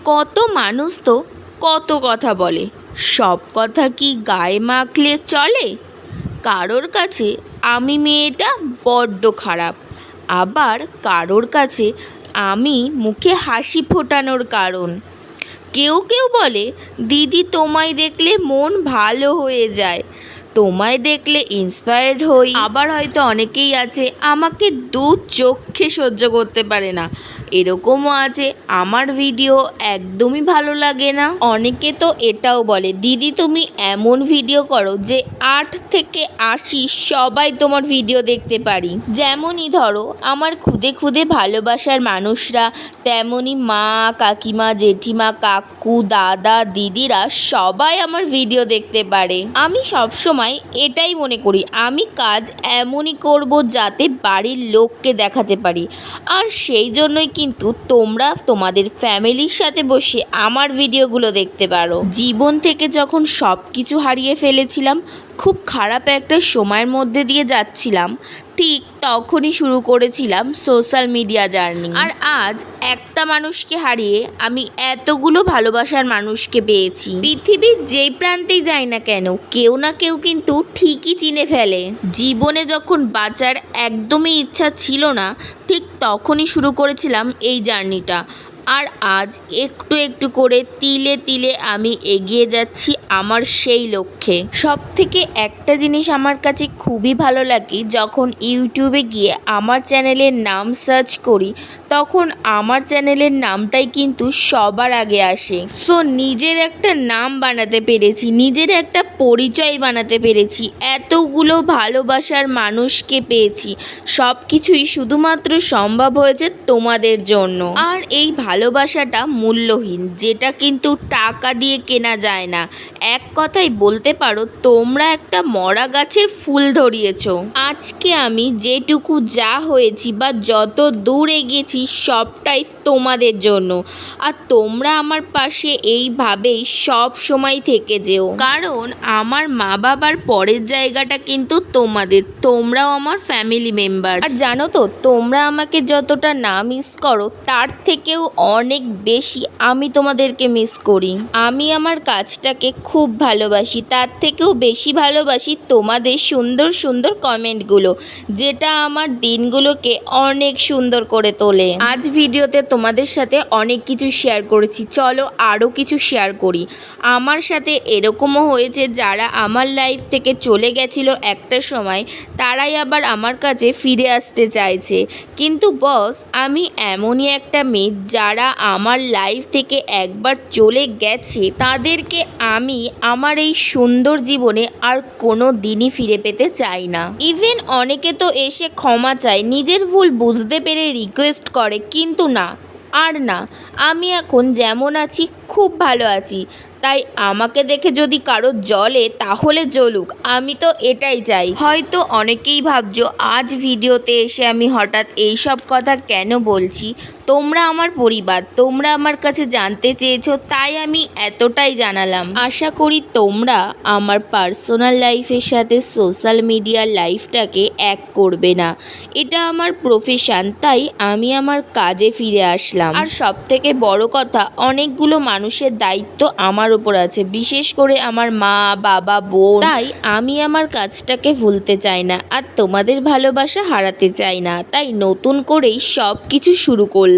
কত মানুষ তো কত কথা বলে, সব কথা কি গায়ে মাখলে চলে? কারোর কাছে আমি মেয়েটা বড্ড খারাপ, আবার কারোর কাছে আমি মুখে হাসি ফোটানোর কারণ। কেউ কেউ বলে দিদি তোমায় দেখলে মন ভালো হয়ে যায়, তোমায় দেখলে ইন্সপায়ার্ড হই। আবার হয়তো অনেকেই আছে আমাকে দু চোখে সহ্য করতে পারে না, এরকমও আছে আমার ভিডিও একদমই ভালো লাগে না। অনেকে তো এটাও বলে দিদি তুমি এমন ভিডিও করো যে 8 থেকে 80 সবাই তোমার ভিডিও দেখতে পারি। যেমনই ধরো আমার খুদে খুদে ভালোবাসার মানুষরা, তেমনই মা কাকিমা জেঠিমা কাকু দাদা দিদিরা সবাই আমার ভিডিও দেখতে পারে। আমি সবসময় এটাই মনে করি আমি কাজ এমনই করব যাতে বাড়ির লোককে দেখাতে পারি। আর সেই জন্যই কিন্তু তোমরা তোমাদের ফ্যামিলির সাথে বসে আমার ভিডিওগুলো দেখতে পারো। জীবন থেকে যখন সব কিছু হারিয়ে ফেলেছিলাম, খুব খারাপ একটা সময়ের মধ্যে দিয়ে যাচ্ছিলাম, ঠিক তখনই শুরু করেছিলাম সোশ্যাল মিডিয়া জার্নি। আর আজ একটা মানুষকে হারিয়ে আমি এতগুলো ভালোবাসার মানুষকে পেয়েছি। পৃথিবীর যেই প্রান্তেই যাই না কেন, কেউ না কেউ কিন্তু ঠিকই চিনে ফেলে। জীবনে যখন বাঁচার একদমই ইচ্ছা ছিল না, ঠিক তখনই শুরু করেছিলাম এই জার্নিটা। আর আজ একটু একটু করে তিলে তিলে আমি এগিয়ে যাচ্ছি আমার সেই লক্ষ্যে। সব থেকে একটা জিনিস আমার কাছে খুবই ভালো লাগে, যখন ইউটিউবে গিয়ে আমার চ্যানেলের নাম সার্চ করি, তখন আমার চ্যানেলের নামটাই কিন্তু সবার আগে আসে। সো নিজের একটা নাম বানাতে পেরেছি, নিজের একটা পরিচয় বানাতে পেরেছি, এতগুলো ভালোবাসার মানুষকে পেয়েছি, সব কিছুই শুধুমাত্র সম্ভব হয়েছে তোমাদের জন্য। আর এই ভালোবাসাটা মূল্যহীন, যেটা কিন্তু টাকা দিয়ে কেনা যায় না। এক কথায় বলতে পারো তোমরা একটা মরা গাছের ফুল ধরিয়েছ। আজকে আমি যেটুকু যা হয়েছি বা যত দূর এগিয়েছি সবটাই তোমাদের জন্য। আর তোমরা আমার পাশে এইভাবেই সব সময় থেকে যেও, কারণ আমার মা বাবার পরের জায়গাটা কিন্তু তোমাদের, তোমরাও আমার ফ্যামিলি মেম্বার। আর জানো তো তোমরা আমাকে যতটা না মিস করো, তার থেকেও অনেক বেশি আমি তোমাদেরকে মিস করি। আমি আমার কাজটাকে খুব ভালোবাসি, তার থেকেও বেশি ভালোবাসি তোমাদের সুন্দর সুন্দর কমেন্টগুলো, যেটা আমার দিনগুলোকে অনেক সুন্দর করে তোলে। আজ ভিডিওতে তোমাদের সাথে অনেক কিছু শেয়ার করেছি, চলো আরও কিছু শেয়ার করি। আমার সাথে এরকমও হয়েছে যারা আমার লাইফ থেকে চলে গেছিলো একটা সময়, তারাই আবার আমার কাছে ফিরে আসতে চাইছে। কিন্তু বস আমি এমনই একটা মেয়ে, যারা আমার লাইফ থেকে একবার চলে গেছে তাদেরকে আমি আমার এই সুন্দর জীবনে আর কোনো দিনই ফিরে পেতে চাই না। ইভেন অনেকে তো এসে ক্ষমা চায়, নিজের ভুল বুঝতে পেরে রিকোয়েস্ট করে, কিন্তু না, আর না, আমি এখন যেমন আছি খুব ভালো আছি। তাই আমাকে দেখে যদি কারো জ্বলে তাহলে জ্বলুক, আমি তো এটাই চাই। হয়তো অনেকেই ভাবছো আজ ভিডিওতে এসে আমি হঠাৎ এই সব কথা কেন বলছি। তোমরা আমার পরিবার, তোমরা আমার কাছে জানতে চেয়েছো, তাই আমি এতটাই জানালাম। আশা করি তোমরা আমার পার্সোনাল লাইফের সাথে সোশ্যাল মিডিয়ার লাইফটাকে এক করবে না। এটা আমার প্রফেশন, তাই আমি আমার কাজে ফিরে আসলাম। আর সব থেকে বড় কথা, অনেকগুলো মানুষের দায়িত্ব আমার উপর আছে, বিশেষ করে আমার মা বাবা বোন। তাই আমি আমার কাজটাকে ভুলতে চাই না, আর তোমাদের ভালোবাসা হারাতে চাই না। তাই নতুন করেই সব কিছু শুরু করলাম।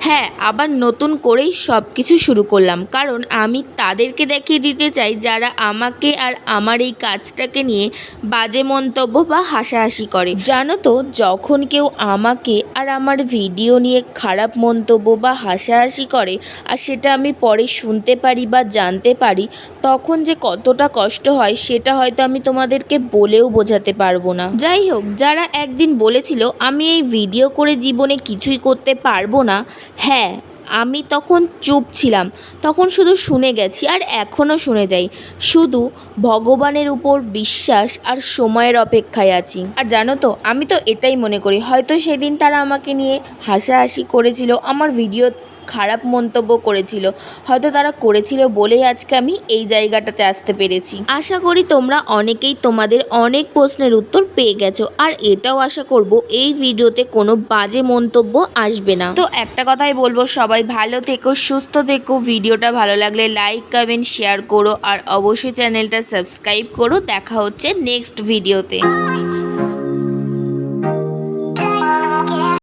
হ্যাঁ, আবার নতুন করেই সব কিছু শুরু করলাম, কারণ আমি তাদেরকে দেখিয়ে দিতে চাই যারা আমাকে আর আমার এই কাজটাকে নিয়ে বাজে মন্তব্য বা হাসাহাসি করে। জানো তো যখন কেউ আমাকে আর আমার ভিডিও নিয়ে খারাপ মন্তব্য বা হাসাহাসি করে, আর সেটা আমি পরে শুনতে পারি বা জানতে পারি, তখন যে কতটা কষ্ট হয় সেটা হয়তো আমি তোমাদেরকে বলেও বোঝাতে পারবো না। যাই হোক, যারা একদিন বলেছিল আমি এই ভিডিও করে জীবনে কিছুই করতে পারবো না, হ্যাঁ আমি তখন চুপ ছিলাম, তখন শুধু শুনে গেছি আর এখনও শুনে যাই। শুধু ভগবানের উপর বিশ্বাস আর সময়ের অপেক্ষায় আছি। আর জানো তো আমি তো এটাই মনে করি, হয়তো সেদিন তারা আমাকে নিয়ে হাসাহাসি করেছিল, আমার ভিডিও খারাপ মন্তব্য করেছিল, হয়তো তারা করেছিল বলেই আজকে আমি এই জায়গাটাতে আসতে পেরেছি। আশা করি তোমরা অনেকেই তোমাদের অনেক প্রশ্নের উত্তর পেয়ে গেছো, আর এটাও আশা করব এই ভিডিওতে কোনো বাজে মন্তব্য আসবে না। তো একটা কথাই বলবো, সবাই ভালো থেকো, সুস্থ থেকো। ভিডিওটা ভালো লাগলে লাইক কমেন্ট শেয়ার করো, আর অবশ্যই চ্যানেলটা সাবস্ক্রাইব করো। দেখা হচ্ছে নেক্সট ভিডিওতে।